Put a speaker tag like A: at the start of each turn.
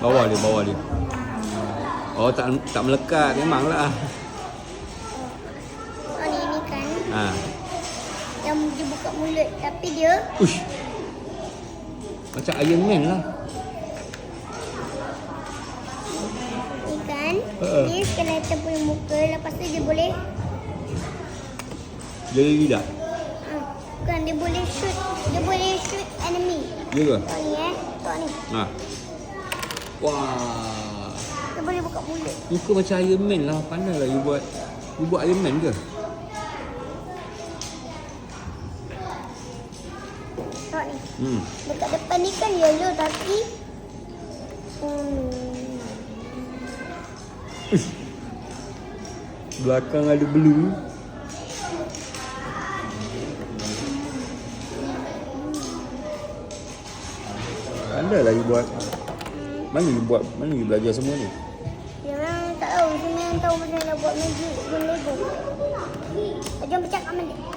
A: Bawah dia, bawah dia. Oh, tak melekat memanglah.
B: Oh ni kan.
A: Ha.
B: Yang dia buka mulut tapi dia
A: Ush. Macam Iron Man lah.
B: ni kan.
A: Ha.
B: Dia skeleton punya muka, lepas tu dia boleh
A: Jadi lidah.
B: bukan dia boleh shoot. Dia boleh shoot enemy.
A: Ya ke?
B: Tengok ni Tengok ni.
A: Ha. Wah.
B: Dia boleh buka mulut.
A: Muka macam Iron Man lah. Pandai lah you buat. You buat Iron Man ke?
B: Tengok ni. Dekat depan ni kan yellow tapi
A: Belakang ada blue. Pandai lah you buat. Mana you belajar semua ni?
B: dia memang tak tahu. Dia memang tahu macam mana nak buat magic guna Lego. Jom bercakap dengan dia.